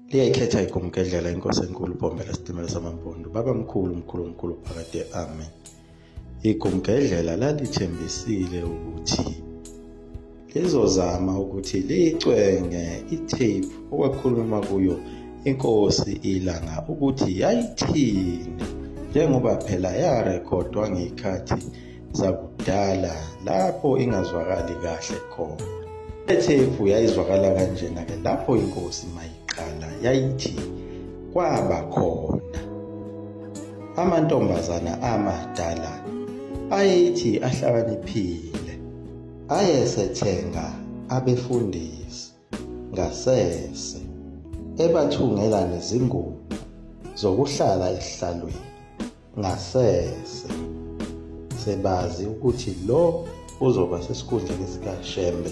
liyayikhetha igumgedlela inkosi enkulu Bombela Sitimela Samampondo baba mkhulu phakade amen. Igumgedlela lalithembisile ukuthi lizozama ukuthi licwenge itape okwakhuluma kuyo inkosi ilanga ukuthi yayithini, njengoba phela yarekhodwa ngezikhathi zakudala lapho ingazwakali kahle khona. Le-tape yayizwakala kanjena-ke lapho inkosi mayiqala yayithi kwaba khona amantombazana amadala ayethi ahlakaniphile ayesethenga abefundisi ngasese ebathungela nezingubo zokuhlala esihlalweni ngasese, sebazi ukuthi lo uzoba sesikhundleni sikaShembe,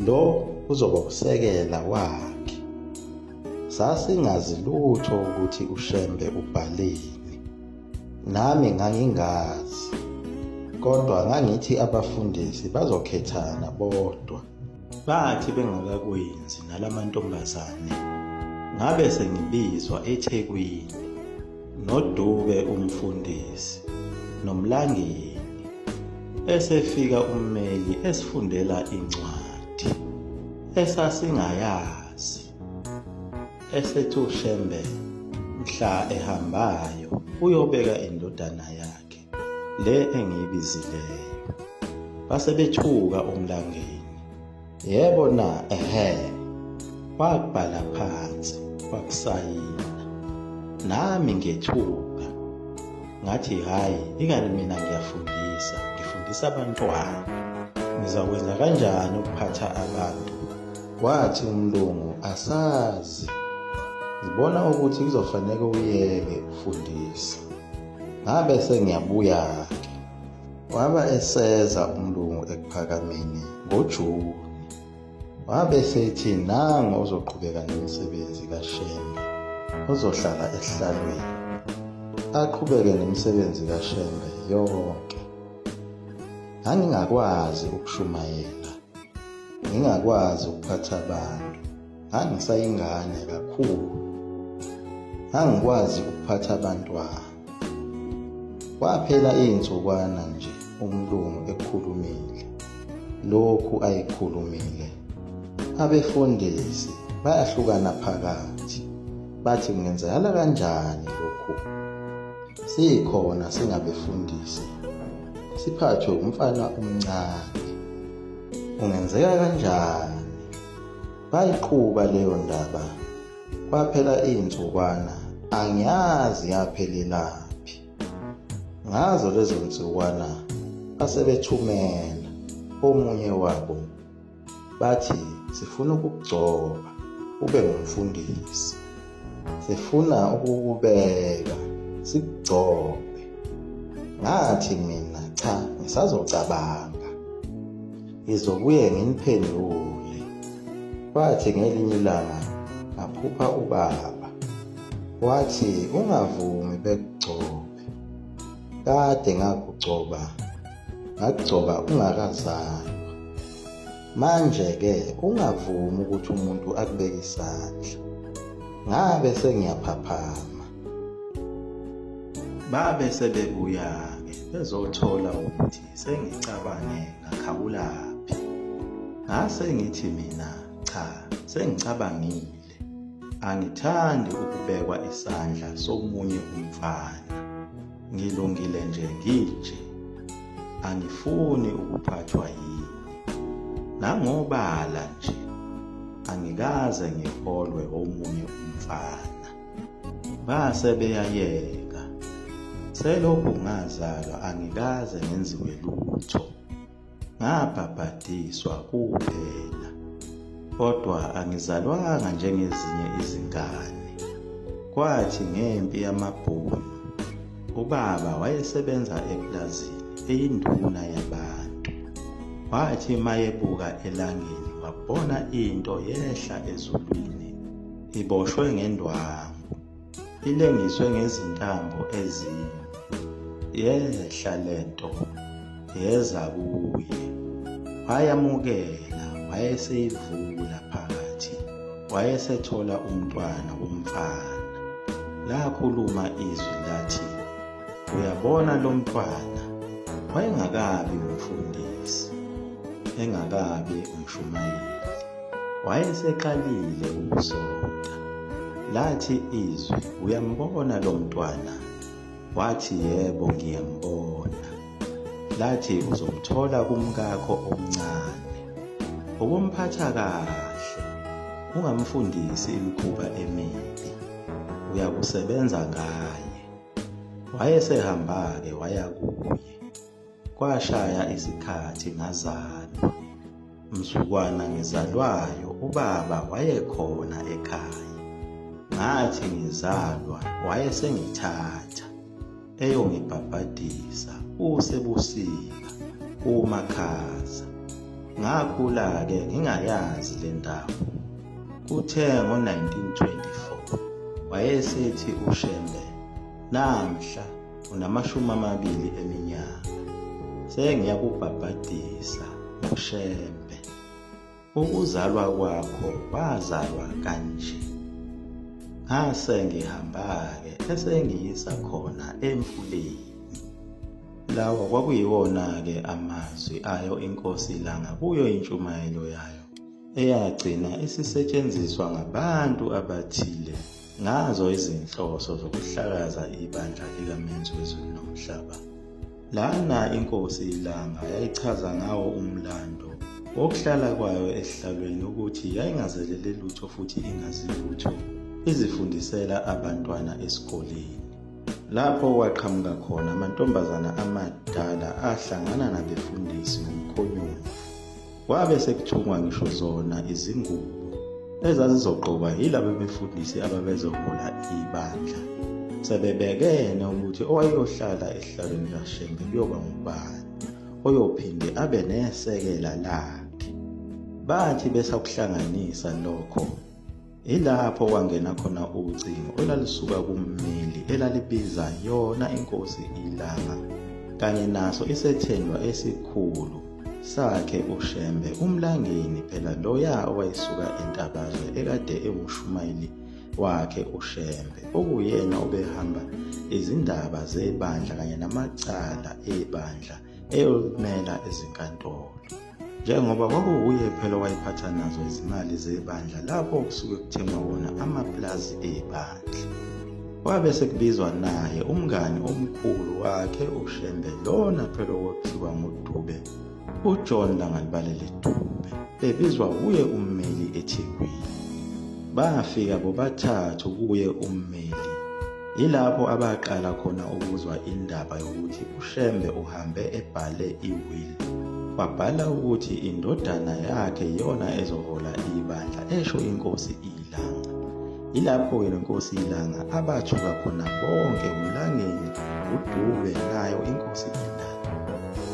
lo uzoba usekela wakhe. Sasingazi lutho ukuthi uShembe ubhaleni, nami ngangingazi, kodwa ngangithi abafundisi bazokhethana bodwa. Bathi bengakakwenzi nalamantombazane ngabe sengibizwa eThekwini noDube umfundisi noMlangeni, esefika ummeli esifundela incwadi esasingayazi, esethi uShembe mhla ehambayo uyobeka indodana yakhe le engiyibizileyo. Base bethuka uMlangeni, yebo na wakubhala phansi wakusayina. Nami ngethuka ngathi hayi, ingani mina ngifundisa abantwana, ngizakwenza kanjani ukuphatha abantu? Wathi umlungu, asazi, ngibona ukuthi kuzofanele uyeke ukufundisa. Ngabe sengiyabuya-ke. Waba eseza umlungu ekuphakameni ngoJuni, wabe sethi nangu uzoqhubeka nemisebenzi kaShembe, uzohlala esihlalweni aqhubeke nemisebenzi kaShembe yonke. Ngangingakwazi ukushumayela, ngingakwazi ukuphatha abantu, ngangisayingane kakhulu, ngangikwazi ukuphatha abantwana. Kwaphela iy'nsukwana nje umlungu ekhulumile lokhu ayekhulumile. Abefundisi bayahlukana phakathi, bathi kungenzekala kanjani lokhu sikhona singabefundisi siphathwe umfana omncane, kungenzeka kanjani? Bayiqhuba leyo ndaba. Kwaphela iy'nsukwana, angiyazi yaphelelaphi. Ngazo lezo nsukwana basebethumela omunye wabo, bathi sifuna ukukugcoba ube ngumfundisi, sifuna ukukubeka sikugcobe. Ngathi mina cha, ngisazocabanga, ngizobuye nginiphendule. Kwathi ngelinye ilanga ngaphupha ubaba, wathi ungavumi bekugcobe. Kade ngakugcoba ungakazalwa, manje-ke ungavumi ukuthi umuntu akubeke isandla. Ngabe sengiyaphaphama. Babe sebebuya-ke bezothola ukuthi sengicabange ngakhawulaphi. Ngase ngithi mina cha, sengicabangile, angithandi ukubekwa isandla somunye umfana, ngilungile nje nginje, angifuni ukuphathwa yini. Nangobala nje angikaze ngiholwe omunye umfana. Base beyayeka, selokhu ngazalwa angikaze ngenziwe lutho, ngabhabhadiswa kuphela, kodwa angizalwanga njengezinye izingane. Kwathi ngempi yamabhunu ubaba wayesebenza eplazini eyinduna yabantu. Wathi mayebuka elangeni wabona into yehla ezulwini, iboshwe ngendwangu, ilengiswe ngezintambo ezine. Yehla lento yeza kuye, wayamukela, wayeseyivula phakathi wayesethola umntwana womfana. Lakhuluma izwi lathi, "Uyabona lo mntwana, wayengakabi umfundisi, engakabi umshumayeli, wayeseqalile ukusonta." Lathi izwi, "Uyambona lo mntwana?" Wathi, "Yebo, ngiyambona." Lathi, "Uzomthola kumkakho omncane. Ukumphatha kahle, ungamfundisi imikhuba emibi, uyakusebenza ngaye." Wayesehamba-ke waya kuye. Kwashaya isikhathi ngazalwa. Mzukwana ngizalwayo, ubaba wayekhona ekhaya. Ngathi ngizalwa wayesengithatha eyongibhabhadisa kusebusika kumakhaza. Ngakhula-ke ngingayazi le ndawo. Kuthe ngo-1924 wayesethi uShembe, "Namhla una20 eminyaka, sengiyakubhabhadisa uShembe. Ukuzalwa kwakho wazalwa kanje." Ngase ngihamba-ke esengiyisa khona emfuleni. Lawa kwakuyiwona-ke amazwi ayo iNkosi Langa kuyo intshumayelo yayo, eyagcina isisetshenziswa ngabantu abathile ngazo izinhloso zokuhlakaza ibandla likaMenzi wezulu nomhlaba. Lana iNkosi Langa yayichaza ngawo umlando wokuhlala kwayo esihlalweni ukuthi yayingazelele lutho futhi ingazi lutho, izifundisela abantwana esikoleni. Lapho kwaqhamuka khona amantombazana amadala ahlangana nabefundisi ngomkhonyovu. Kwabe sekuthungwa ngisho zona izingubo ezazizogqokwa yilabo befundisi ababezohola ibandla. Sebebekene ukuthi owayeyohlala esihlalweni kaShembe kuyoba ngubani, oyophinde abe nesekela lakhe. Bathi besakuhlanganisa lokho, ilapho kwangena khona ucingo olalisuka kummeli elalibiza yona iNkosi iLanga kanye naso isethendwa esikhulu sakhe uShembe, umlangeni phela loya owayesuka eNtabazwe ekade ewumshumayeli wakhe uShembe, okuyena obehamba izindaba zebandla kanye namacala ebandla eyomela ezinkantolo. Njengoba kwakuwuye phela owayephatha nazo izimali zebandla lapho kusuke kuthengwa wona amaplazi ebandla. Wabe sekubizwa naye umngani omkhulu wakhe uShembe, lona phela okuthiwa nguDube, uJohn Langalibalele Dube, bebizwa uye ummeli eThekwini. Bafika bobathathu kuye ummeli. Ilapho abaqala khona ukuzwa indaba yokuthi uShembe uhambe ebhale iwili. Wabhala ukuthi indodana yakhe yona ezohola ibandla esho iNkosi iLanga. Ilapho-ke leNkosi iLanga abathuka khona bonke, umlangeni, uDube nayo iNkosi iLanga.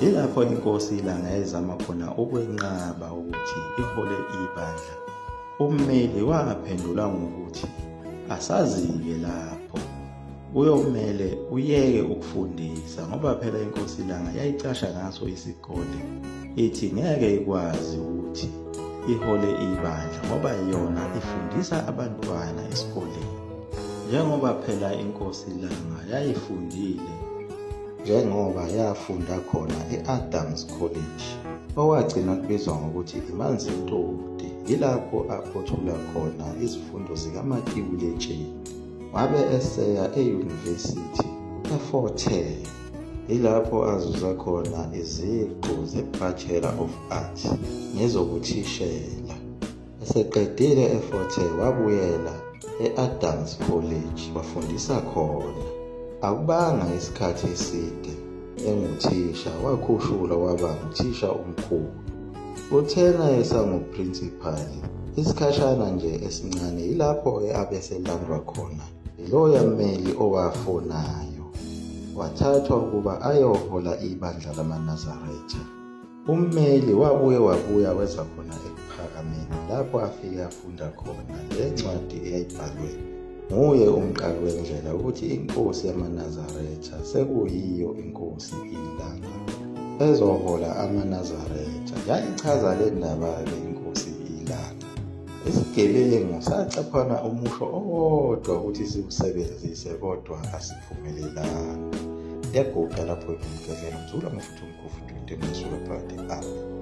Ilapho iNkosi iLanga yayizama khona ukwenqaba ukuthi ihole ibandla. Ummeli waphendula ngokuthi, "Asazi-ke lapho, kuyomele uyeke ukufundisa ngoba phela iNkosi iLanga yayicasha ngaso isikole, ithi ngeke ikwazi ukuthi ihole ibandla ngoba yona ifundisa abantwana esikoleni." Njengoba phela iNkosi iLanga yayifundile, njengoba yafunda khona e-Adams College, owagcina kubizwa ngokuthi iManzimtoti, yilapho aphothula khona izifundo zikamatikuletsheni. Wabe eseya e-University eFort Hare, yilapho azuza khona iziqu ze-Bachelor of Arts ngezokuthishela. Eseqedile eFort Hare wabuyela e-Adams College wafundisa khona. Akubanga isikhathi eside enguthisha, wakhushulwa waba nguthisha omkhulu. Uthena esangu-principal isikhashana nje esincane, yilapho abe selandwa khona yiloya mmeli owafonayo, wathathwa ukuba ayohola ibandla lamaNazaretha. Ummeli wabuya weza khona ePhakameni, lapho afike afunda khona le ncwadi eyayibhalwe nguye umqali wendlela ukuthi inkosi yamaNazaretha sekuyiyo iNkosi iLanga ezohola amaNazaretha. Yayichaza le ndaba-ke iNkosi iLanga isigebengu sacaphana umusho owodwa ukuthi siwusebenzise kodwa asivumelelanga. Yaguqa lapho-ke umgedlela mzula mafutha umkhofu 20 emazulu aphansi. Amen.